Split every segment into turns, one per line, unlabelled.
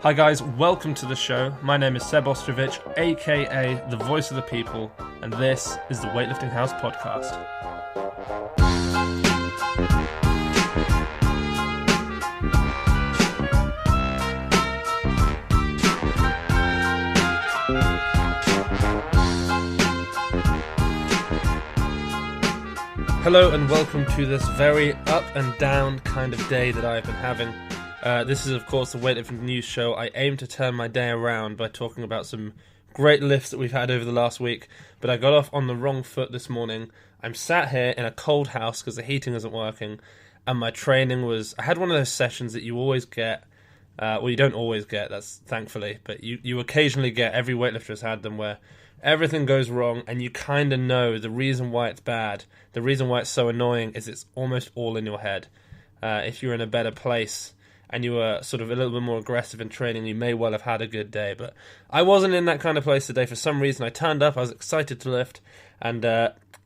Hi guys, welcome to the show. My name is Seb Ostrovich, aka the Voice of the People, and this is the Weightlifting House podcast. Hello and welcome to this very up and down kind of day that I've been having. This is, of course, the Weightlifting News Show. I aim to turn my day around by talking about some great lifts that we've had over the last week, but I got off on the wrong foot this morning. I'm sat here in a cold house because the heating isn't working, and my training was... I had one of those sessions that you always get, well, you don't always get, that's thankfully, but you occasionally get, every weightlifter has had them, where everything goes wrong, and you kind of know the reason why it's bad, the reason why it's so annoying is it's almost all in your head. If you're in a better place and you were sort of a little bit more aggressive in training, you may well have had a good day. But I wasn't in that kind of place today for some reason. I turned up, I was excited to lift, and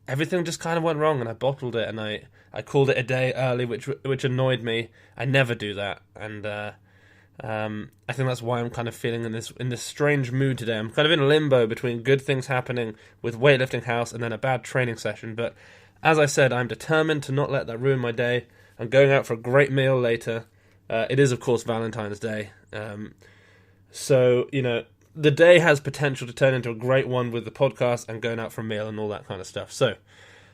everything just kind of went wrong, and I bottled it, and I called it a day early, which annoyed me. I never do that, and I think that's why I'm kind of feeling in this strange mood today. I'm kind of in a limbo between good things happening with Weightlifting House and then a bad training session. But as I said, I'm determined to not let that ruin my day. I'm going out for a great meal later. It is, of course, Valentine's Day. So, you know, the day has potential to turn into a great one with the podcast and going out for a meal and all that kind of stuff. So,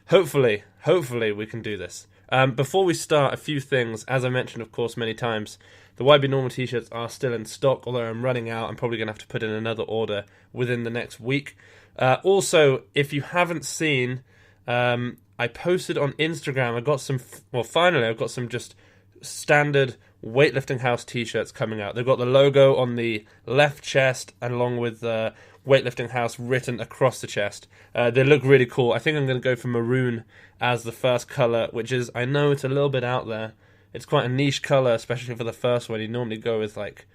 hopefully we can do this. Before we start, a few things. As I mentioned, of course, many times, the YB Normal t-shirts are still in stock, although I'm running out. I'm probably going to have to put in another order within the next week. Also, if you haven't seen, I posted on Instagram, finally I've got some just standard Weightlifting House t-shirts coming out. They've got the logo on the left chest and along with Weightlifting House written across the chest. They look really cool. I think I'm going to go for maroon as the first colour, which is, I know it's a little bit out there. It's quite a niche colour, especially for the first one. You normally go with like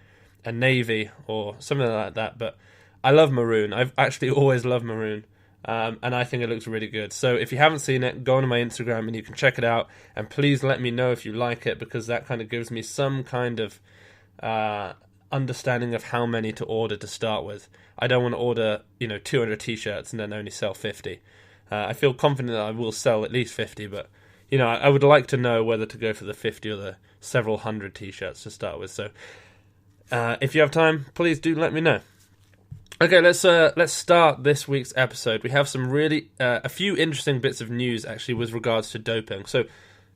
a navy or something like that, but I love maroon. I've actually always loved maroon. And I think it looks really good. So if you haven't seen it, go on my Instagram and you can check it out. And please let me know if you like it, because that kind of gives me some kind of understanding of how many to order to start with. I don't want to order 200 t-shirts and then only sell 50. I feel confident that I will sell at least 50, but I would like to know whether to go for the 50 or the several hundred t-shirts to start with. So if you have time, please do let me know. Okay, let's start this week's episode. We have some really a few interesting bits of news actually with regards to doping. So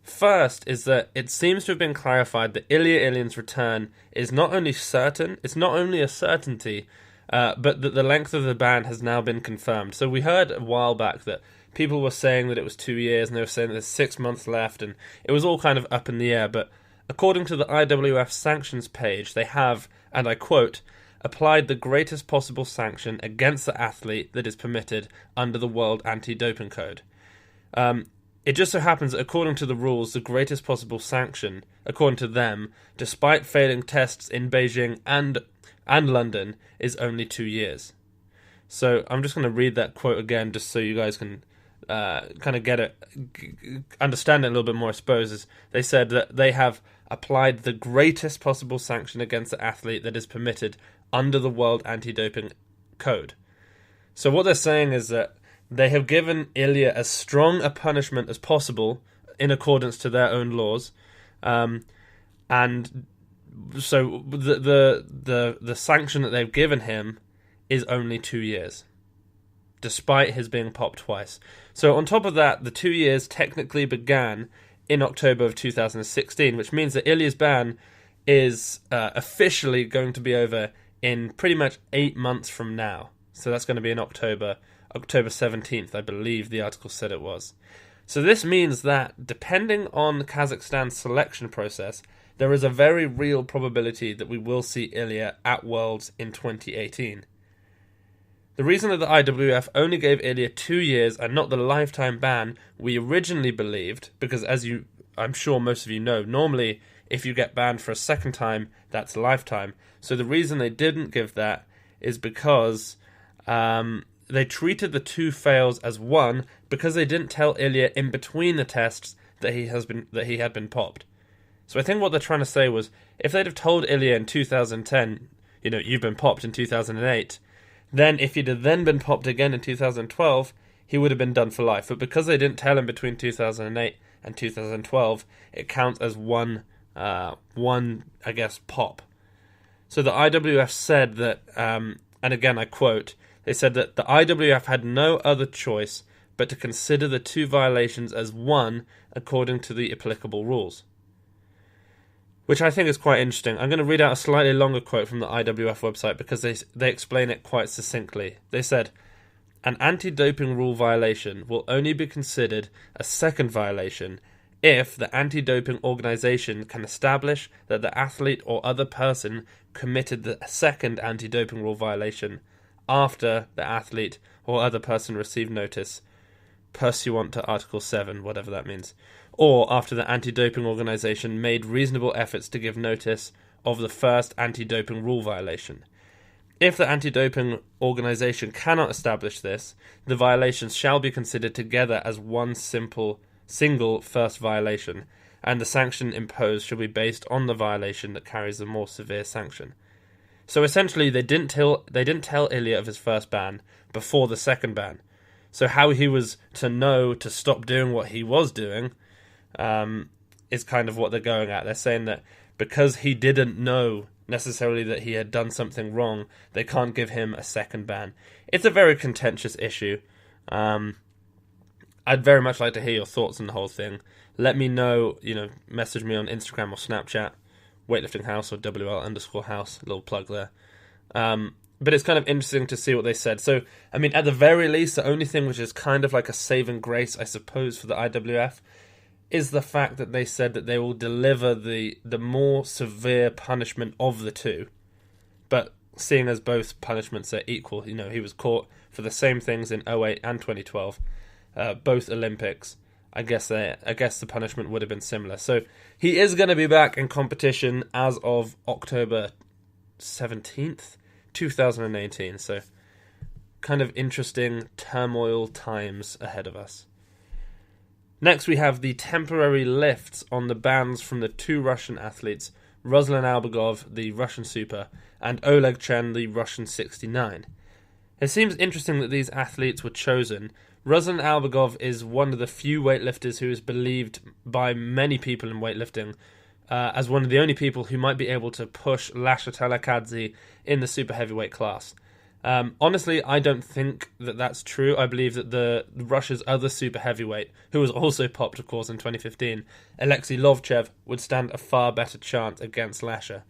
first is that it seems to have been clarified that Ilya Ilyin's return is not only certain, it's not only a certainty, but that the length of the ban has now been confirmed. So we heard a while back that people were saying that it was 2 years, and they were saying that there's 6 months left, and it was all kind of up in the air. But according to the IWF sanctions page, they have, and I quote, applied the greatest possible sanction against the athlete that is permitted under the World Anti-Doping Code. It just so happens that according to the rules, the greatest possible sanction, according to them, despite failing tests in Beijing and London, is only 2 years. So I'm just going to read that quote again, just so you guys can kind of get it, understand it a little bit more, I suppose. They said that they have applied the greatest possible sanction against the athlete that is permitted under the World Anti-Doping Code. So what they're saying is that they have given Ilya as strong a punishment as possible in accordance to their own laws, and so the sanction that they've given him is only 2 years, despite his being popped twice. So on top of that, the 2 years technically began in October of 2016, which means that Ilya's ban is officially going to be over in pretty much 8 months from now. So that's going to be in October 17th, I believe the article said it was. So this means that, depending on Kazakhstan's selection process, there is a very real probability that we will see Ilya at Worlds in 2018. The reason that the IWF only gave Ilya 2 years and not the lifetime ban we originally believed, because I'm sure most of you know, normally if you get banned for a second time, that's lifetime. So the reason they didn't give that is because they treated the 2 fails as one, because they didn't tell Ilya in between the tests that he had been popped. So I think what they're trying to say was, if they'd have told Ilya in 2010, you've been popped in 2008. Then, if he'd have then been popped again in 2012, he would have been done for life. But because they didn't tell him between 2008 and 2012, it counts as one, I guess, pop. So the IWF said that, and again I quote, they said that the IWF had no other choice but to consider the two violations as one according to the applicable rules. Which I think is quite interesting. I'm going to read out a slightly longer quote from the IWF website because they explain it quite succinctly. They said, an anti-doping rule violation will only be considered a second violation if the anti-doping organisation can establish that the athlete or other person committed the second anti-doping rule violation after the athlete or other person received notice pursuant to Article 7, whatever that means, or after the anti-doping organisation made reasonable efforts to give notice of the first anti-doping rule violation. If the anti-doping organisation cannot establish this, the violations shall be considered together as one single first violation, and the sanction imposed shall be based on the violation that carries a more severe sanction. So essentially, they didn't tell Ilya of his first ban before the second ban. So how he was to know to stop doing what he was doing is kind of what they're going at. They're saying that because he didn't know necessarily that he had done something wrong, they can't give him a second ban. It's a very contentious issue. I'd very much like to hear your thoughts on the whole thing. Let me know, message me on Instagram or Snapchat, Weightlifting House or WL_house, a little plug there. But it's kind of interesting to see what they said. So, I mean, at the very least, the only thing which is kind of like a saving grace, I suppose, for the IWF is the fact that they said that they will deliver the more severe punishment of the two. But seeing as both punishments are equal, he was caught for the same things in 2008 and 2012, both Olympics. I guess the punishment would have been similar. So he is going to be back in competition as of October 17th. 2018, so kind of interesting turmoil times ahead of us. Next we have the temporary lifts on the bans from the two Russian athletes, Ruslan Albagov, the Russian super, and Oleg Chen, the Russian 69. It seems interesting that these athletes were chosen. Ruslan Albagov is one of the few weightlifters who is believed by many people in weightlifting as one of the only people who might be able to push Lasha Talakadze in the super heavyweight class. Honestly, I don't think that that's true. I believe that the Russia's other super heavyweight, who was also popped, of course, in 2015, Alexei Lovchev, would stand a far better chance against Lasha.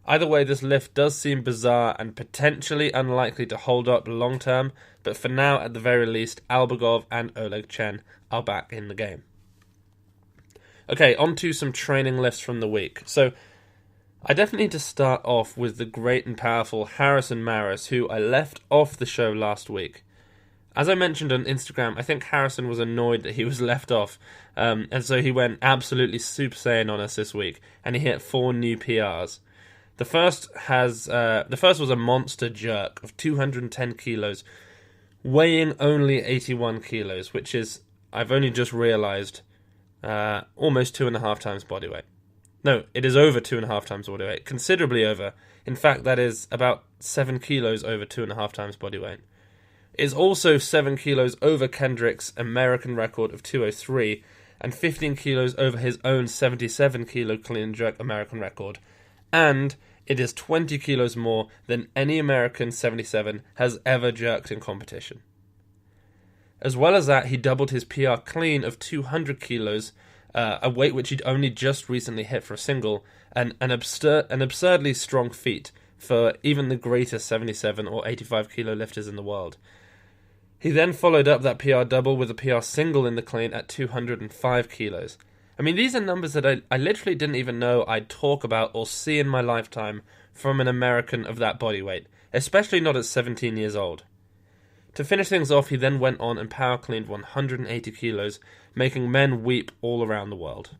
Either way, this lift does seem bizarre and potentially unlikely to hold up long term, but for now, at the very least, Albagov and Oleg Chen are back in the game. Okay, on to some training lifts from the week. So, I definitely need to start off with the great and powerful Harrison Maris, who I left off the show last week. As I mentioned on Instagram, I think Harrison was annoyed that he was left off, and so he went absolutely Super Saiyan on us this week, and he hit 4 new PRs. The first was a monster jerk of 210 kilos, weighing only 81 kilos, which is, I've only just realised, almost 2.5 times body weight. No, it is over 2.5 times body weight, considerably over. In fact, that is about 7 kilos over 2.5 times body weight. It is also 7 kilos over Kendrick's American record of 203, and 15 kilos over his own 77 kilo clean and jerk American record. And it is 20 kilos more than any American 77 has ever jerked in competition. As well as that, he doubled his PR clean of 200 kilos, a weight which he'd only just recently hit for a single, and an absurdly strong feat for even the greatest 77 or 85 kilo lifters in the world. He then followed up that PR double with a PR single in the clean at 205 kilos. I mean, these are numbers that I literally didn't even know I'd talk about or see in my lifetime from an American of that body weight, especially not at 17 years old. To finish things off, he then went on and power cleaned 180 kilos, making men weep all around the world.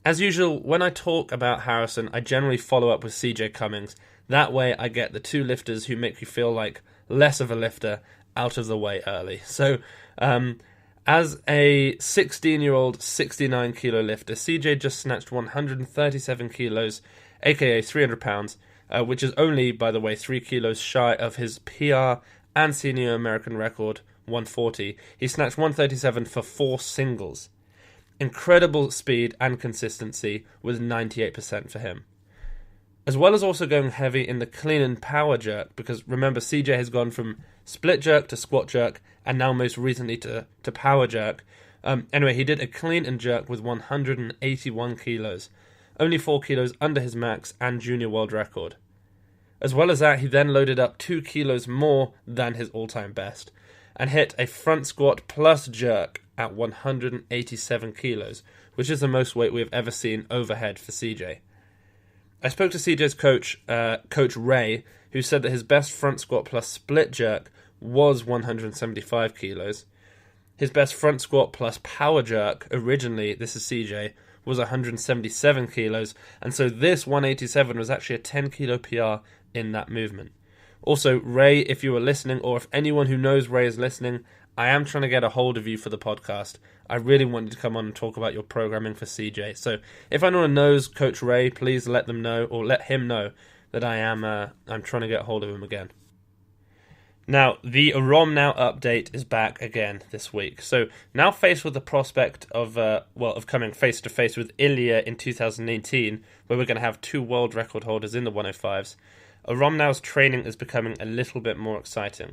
As usual, when I talk about Harrison, I generally follow up with CJ Cummings. That way I get the two lifters who make you feel like less of a lifter out of the way early. So, as a 16-year-old 69 kilo lifter, CJ just snatched 137 kilos, aka 300 pounds, which is only, by the way, 3 kilos shy of his PR and senior American record, 140. He snatched 137 for 4 singles. Incredible speed and consistency with 98% for him. As well as also going heavy in the clean and power jerk, because remember, CJ has gone from split jerk to squat jerk, and now most recently to power jerk. Anyway, he did a clean and jerk with 181 kilos, only 4 kilos under his max and junior world record. As well as that, he then loaded up 2 kilos more than his all-time best, and hit a front squat plus jerk at 187 kilos, which is the most weight we have ever seen overhead for CJ. I spoke to CJ's coach, Coach Ray, who said that his best front squat plus split jerk was 175 kilos. His best front squat plus power jerk, originally, this is CJ, was 177 kilos, and so this 187 was actually a 10 kilo PR in that movement. Also, Ray, if you are listening, or if anyone who knows Ray is listening, I am trying to get a hold of you for the podcast. I really wanted to come on and talk about your programming for CJ. So if anyone knows Coach Ray, please let them know, or let him know, that I'm trying to get a hold of him again. Now, the ROM Now update is back again this week. So now faced with the prospect of coming face to face with Ilya in 2018, where we're going to have 2 world record holders in the 105s, ROM Now's training is becoming a little bit more exciting.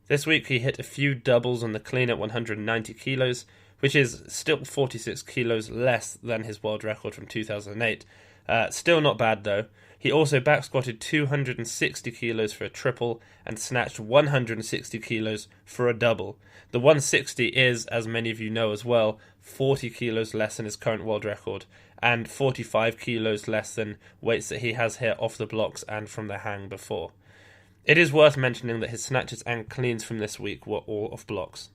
This week he hit a few doubles on the clean at 190 kilos, which is still 46 kilos less than his world record from 2008. Still not bad though. He also back squatted 260 kilos for a triple and snatched 160 kilos for a double. The 160 is, as many of you know as well, 40 kilos less than his current world record and 45 kilos less than weights that he has hit off the blocks and from the hang before. It is worth mentioning that his snatches and cleans from this week were all off blocks.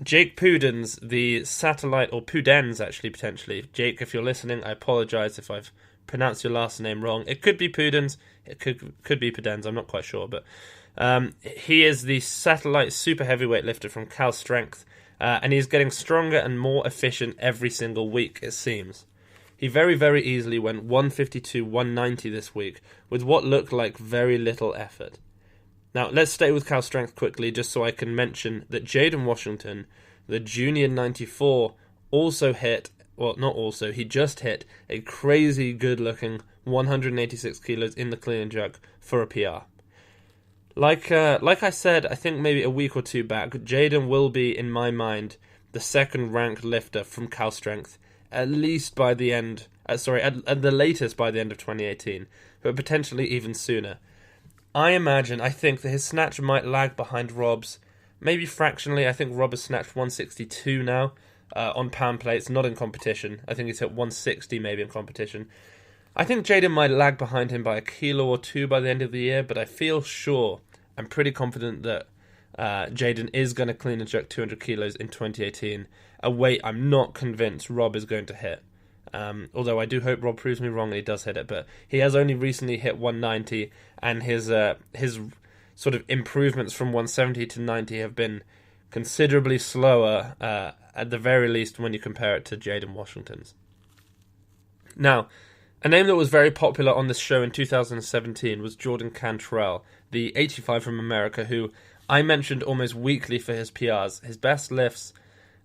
Jake Pudens, the satellite, or Pudens actually potentially. Jake, if you're listening, I apologise if I've pronounced your last name wrong. It could be Pudens, it could be Pudens, I'm not quite sure. But he is the satellite super heavyweight lifter from Cal Strength, and he's getting stronger and more efficient every single week, it seems. He very, very easily went 152, 190 this week, with what looked like very little effort. Now, let's stay with Cal Strength quickly, just so I can mention that Jaden Washington, the junior 94, also hit, well, not also, he just hit a crazy good-looking 186 kilos in the clean and jerk for a PR. Like I said, I think maybe a week or two back, Jaden will be, in my mind, the second-ranked lifter from Cal Strength, at least by the end, at the latest by the end of 2018, but potentially even sooner. I think that his snatch might lag behind Rob's, maybe fractionally. I think Rob has snatched 162 now on pound plates, not in competition. I think he's hit 160 maybe in competition. I think Jaden might lag behind him by a kilo or 2 by the end of the year, but I feel sure, I'm pretty confident that Jaden is going to clean and jerk 200 kilos in 2018, a weight I'm not convinced Rob is going to hit. Although I do hope Rob proves me wrong and he does hit it, but he has only recently hit 190, and his sort of improvements from 170 to 90 have been considerably slower, at the very least when you compare it to Jaden Washington's. Now, a name that was very popular on this show in 2017 was Jordan Cantrell, the 85 from America, who I mentioned almost weekly for his PRs. His best lifts,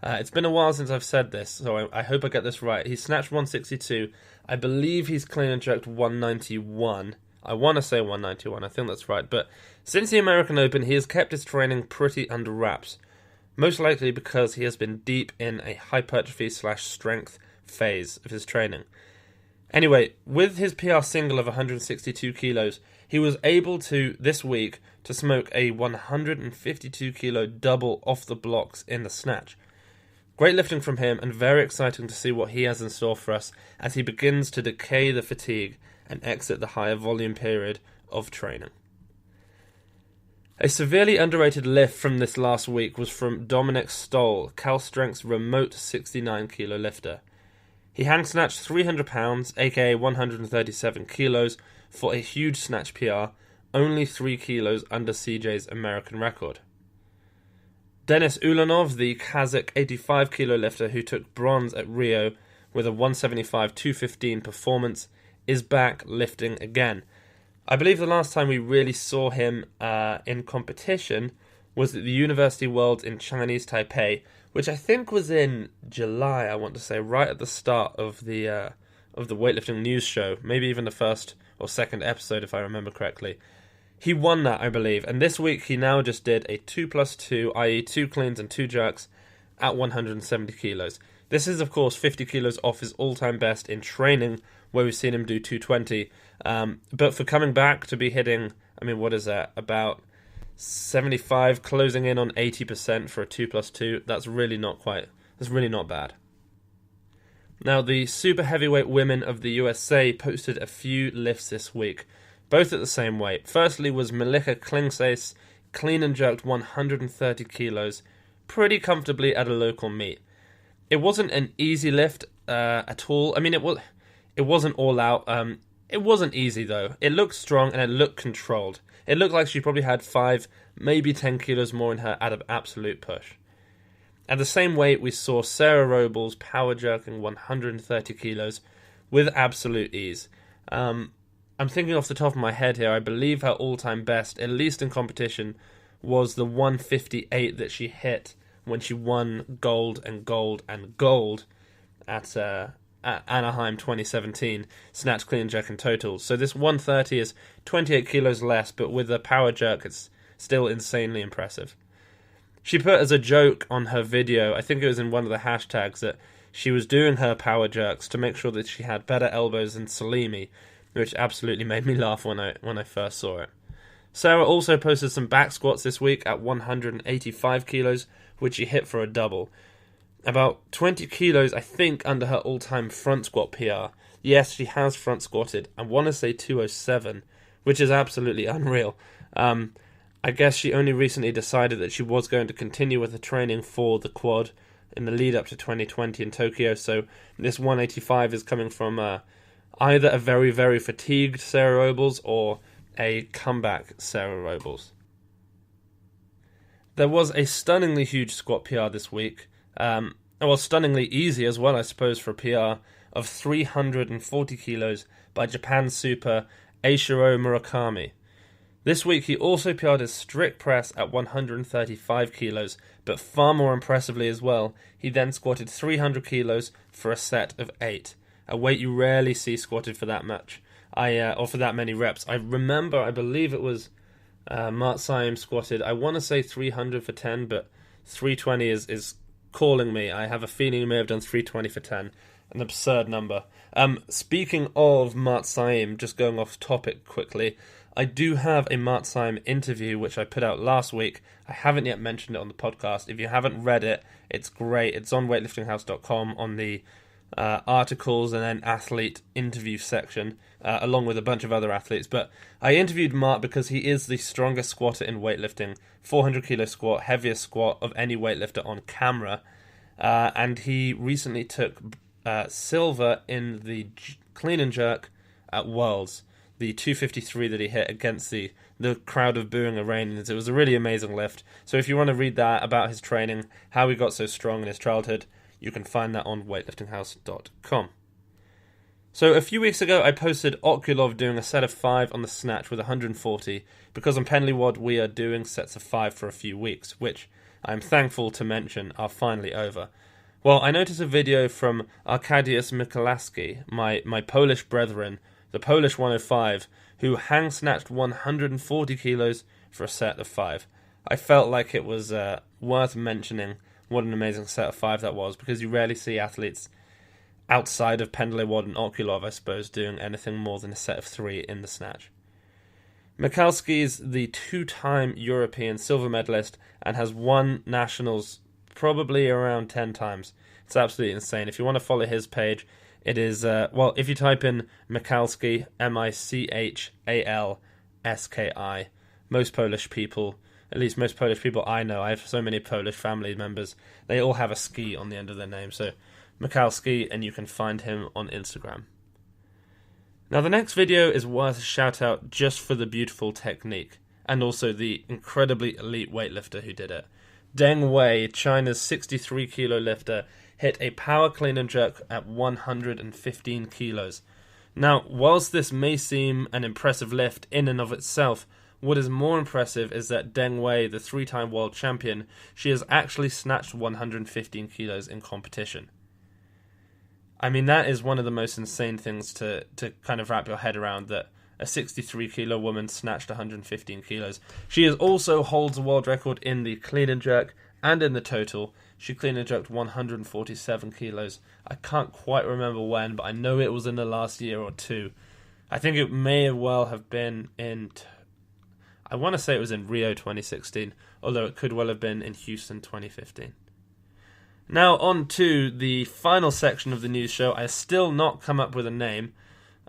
it's been a while since I've said this, so I hope I get this right. He snatched 162. I believe he's clean and jerked 191. I want to say 191, I think that's right. But since the American Open, he has kept his training pretty under wraps. Most likely because he has been deep in a hypertrophy/strength phase of his training. Anyway, with his PR single of 162 kilos, he was able to, this week, to smoke a 152 kilo double off the blocks in the snatch. Great lifting from him, and very exciting to see what he has in store for us as he begins to decay the fatigue and exit the higher volume period of training. A severely underrated lift from this last week was from Dominic Stoll, Cal Strength's remote 69 kilo lifter. He hang snatched 300 pounds, aka 137 kilos, for a huge snatch PR, only 3 kilos under CJ's American record. Denis Ulanov, the Kazakh 85 kilo lifter who took bronze at Rio with a 175-215 performance, is back lifting again. I believe the last time we really saw him in competition was at the University Worlds in Chinese Taipei, which I think was in July, I want to say, right at the start of the weightlifting news show, maybe even the first or second episode if I remember correctly. He won that, I believe, and this week he now just did a 2+2, i.e. 2 cleans and 2 jerks at 170 kilos. This is, of course, 50 kilos off his all-time best in training, where we've seen him do 220. But for coming back to be hitting, I mean, what is that? About 75, closing in on 80% for a 2+2. That's really not bad. Now, the super heavyweight women of the USA posted a few lifts this week, both at the same weight. Firstly was Melissa Klingsace, clean and jerked 130 kilos, pretty comfortably at a local meet. It wasn't an easy lift at all. I mean, it wasn't all out. It wasn't easy, though. It looked strong and it looked controlled. It looked like she probably had 5, maybe 10 kilos more in her at an absolute push. At the same weight, we saw Sarah Robles power jerking 130 kilos with absolute ease. I'm thinking off the top of my head here, I believe her all-time best, at least in competition, was the 158 that she hit when she won gold and gold and gold at Anaheim 2017, snatch, clean, jerk and total. So this 130 is 28 kilos less, but with a power jerk, it's still insanely impressive. She put as a joke on her video, I think it was in one of the hashtags, that she was doing her power jerks to make sure that she had better elbows than Salimi, which absolutely made me laugh when I first saw it. Sarah also posted some back squats this week at 185 kilos, which she hit for a double. About 20 kilos, I think, under her all-time front squat PR. Yes, she has front squatted. I want to say 207, which is absolutely unreal. I guess she only recently decided that she was going to continue with the training for the quad in the lead up to 2020 in Tokyo, so this 185 is coming from either a very, very fatigued Sarah Robles or a comeback Sarah Robles. There was a stunningly huge squat PR this week. Stunningly easy as well, I suppose, for a PR of 340 kilos by Japan super Eiichiro Murakami. This week he also PR'd his strict press at 135 kilos, but far more impressively as well, he then squatted 300 kilos for a set of 8, a weight you rarely see squatted for that much, or for that many reps. I believe it was Mart Saim squatted, I want to say 300 for 10, but 320 is calling me. I have a feeling he may have done 320 for 10. An absurd number. Speaking of Mart Saim, just going off topic quickly, I do have a Mart Saim interview which I put out last week. I haven't yet mentioned it on the podcast. If you haven't read it, it's great. It's on weightliftinghouse.com on the articles and then athlete interview section, along with a bunch of other athletes. But I interviewed Mart because he is the strongest squatter in weightlifting. 400 kilo squat, heaviest squat of any weightlifter on camera. And he recently took silver in the clean and jerk at Worlds. The 253 that he hit against the crowd of booing Iranians. It was a really amazing lift. So if you want to read that about his training, how he got so strong in his childhood, you can find that on weightliftinghouse.com. So a few weeks ago, I posted Okulov doing a set of 5 on the snatch with 140, because on Penley WOD we are doing sets of 5 for a few weeks, which I'm thankful to mention are finally over. Well, I noticed a video from Arkadiusz Michalski, my Polish brethren, the Polish 105, who hang-snatched 140 kilos for a set of 5. I felt like it was worth mentioning what an amazing set of 5 that was, because you rarely see athletes outside of Pendley Wad and Okulov, I suppose, doing anything more than a set of 3 in the snatch. Michalski's the 2-time European silver medalist and has won nationals probably around 10 times. It's absolutely insane. If you want to follow his page, it is, if you type in Michalski, Michalski, most Polish people, at least most Polish people I know, I have so many Polish family members, they all have a ski on the end of their name, so Michalski, and you can find him on Instagram. Now the next video is worth a shout out just for the beautiful technique, and also the incredibly elite weightlifter who did it. Deng Wei, China's 63 kilo lifter, hit a power clean and jerk at 115 kilos. Now, whilst this may seem an impressive lift in and of itself, what is more impressive is that Deng Wei, the 3-time world champion, she has actually snatched 115 kilos in competition. I mean, that is one of the most insane things to kind of wrap your head around, that a 63-kilo woman snatched 115 kilos. She also holds a world record in the clean and jerk and in the total. She clean and jerked 147 kilos. I can't quite remember when, but I know it was in the last year or two. I think it may well have been in... I want to say it was in Rio 2016, although it could well have been in Houston 2015. Now on to the final section of the news show. I still not come up with a name.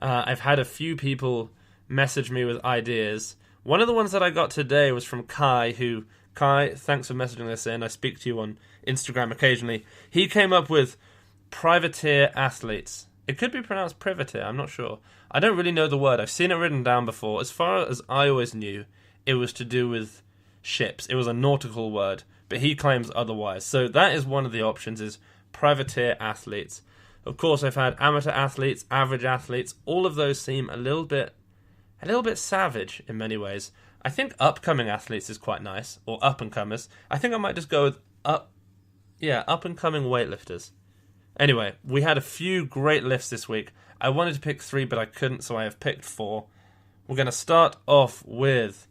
I've had a few people message me with ideas. One of the ones that I got today was from Kai, thanks for messaging this in. I speak to you on Instagram occasionally. He came up with privateer athletes. It could be pronounced privateer, I'm not sure. I don't really know the word. I've seen it written down before. As far as I always knew, it was to do with ships. It was a nautical word, but he claims otherwise. So that is one of the options, is privateer athletes. Of course, I've had amateur athletes, average athletes. All of those seem a little bit savage in many ways. I think upcoming athletes is quite nice, or up-and-comers. I think I might just go with up-and-coming weightlifters. Anyway, we had a few great lifts this week. I wanted to pick 3, but I couldn't, so I have picked 4. We're going to start off with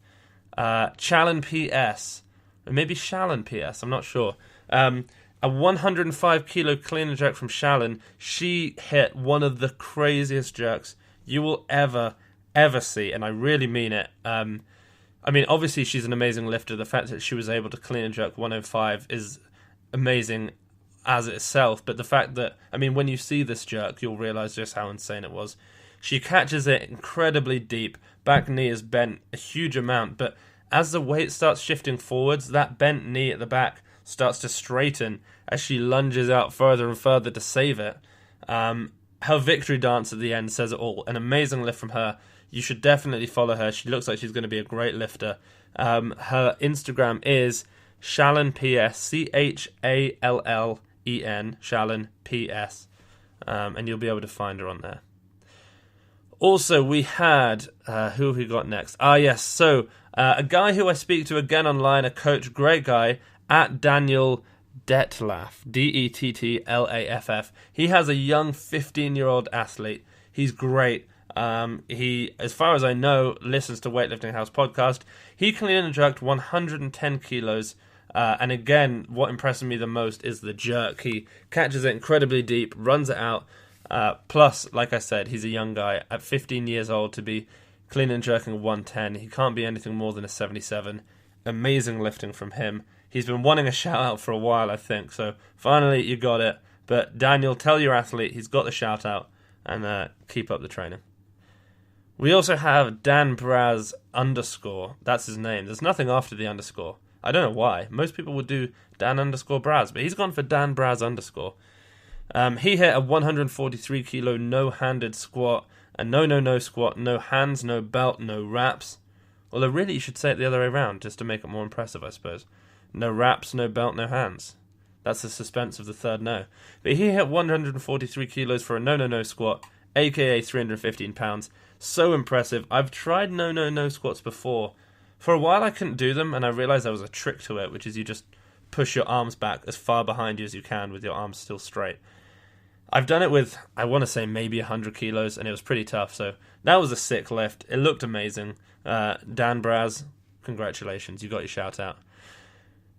Challen PS. Or maybe Shallen PS, I'm not sure. A 105-kilo clean and jerk from Shallen. She hit one of the craziest jerks you will ever see, and I really mean it. I mean, obviously she's an amazing lifter. The fact that she was able to clean and jerk 105 is amazing as itself, but the fact that, I mean, when you see this jerk, you'll realise just how insane it was. She catches it incredibly deep. Back knee is bent a huge amount, but as the weight starts shifting forwards, that bent knee at the back starts to straighten as she lunges out further and further to save it. Her victory dance at the end says it all. An amazing lift from her. You should definitely follow her. She looks like she's going to be a great lifter. Her Instagram is Challen PS, Challen, Challen PS, and you'll be able to find her on there. Also, we had, who have we got next? Yes, so a guy who I speak to again online, a coach, great guy, at Daniel Dettlaff, Dettlaff. He has a young 15-year-old athlete. He's great. He, as far as I know, listens to Weightlifting House podcast. He clean and jerked 110 kilos. And again, what impresses me the most is the jerk. He catches it incredibly deep, runs it out. Plus, like I said, he's a young guy at 15 years old to be clean and jerking 110. He can't be anything more than a 77. Amazing lifting from him. He's been wanting a shout out for a while, I think. So finally, you got it. But Daniel, tell your athlete he's got the shout out, and keep up the training. We also have Dan Braz _. That's his name. There's nothing after the underscore. I don't know why. Most people would do Dan _Braz, but he's gone for Dan Braz _. He hit a 143 kilo no-handed squat, a no squat, no hands, no belt, no wraps. Although really you should say it the other way around, just to make it more impressive, I suppose. No wraps, no belt, no hands. That's the suspense of the third no. But he hit 143 kilos for a no squat, aka 315 pounds. So impressive. I've tried no squats before. For a while I couldn't do them, and I realised there was a trick to it, which is you just push your arms back as far behind you as you can with your arms still straight. I've done it with, I want to say, maybe 100 kilos, and it was pretty tough, so that was a sick lift. It looked amazing. Dan Braz, congratulations, you got your shout out.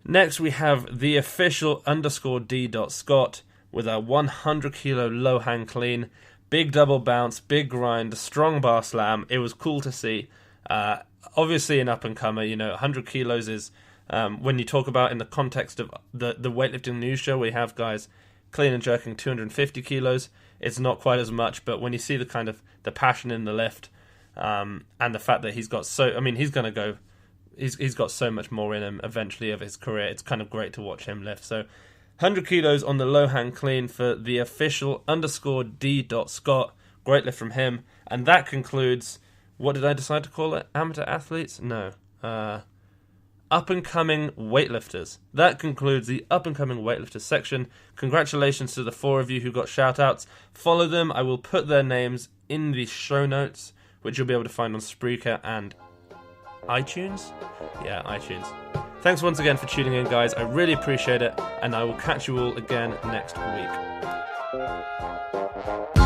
Next we have the official _D.Scott with a 100 kilo low hang clean. Big double bounce, big grind, strong bar slam. It was cool to see. Obviously an up-and-comer, 100 kilos is, when you talk about in the context of the weightlifting news show, we have guys clean and jerking 250 kilos. It's not quite as much, but when you see the kind of the passion in the lift, and the fact that he's got he's got so much more in him eventually of his career, it's kind of great to watch him lift. So 100 kilos on the low hang clean for the official _D.Scott. Great lift from him. And that concludes, what did I decide to call it? Amateur athletes? No. up-and-coming weightlifters. That concludes the up-and-coming weightlifters section. Congratulations to the 4 of you who got shout-outs. Follow them. I will put their names in the show notes, which you'll be able to find on Spreaker and iTunes? Yeah, iTunes. Thanks once again for tuning in, guys. I really appreciate it, and I will catch you all again next week.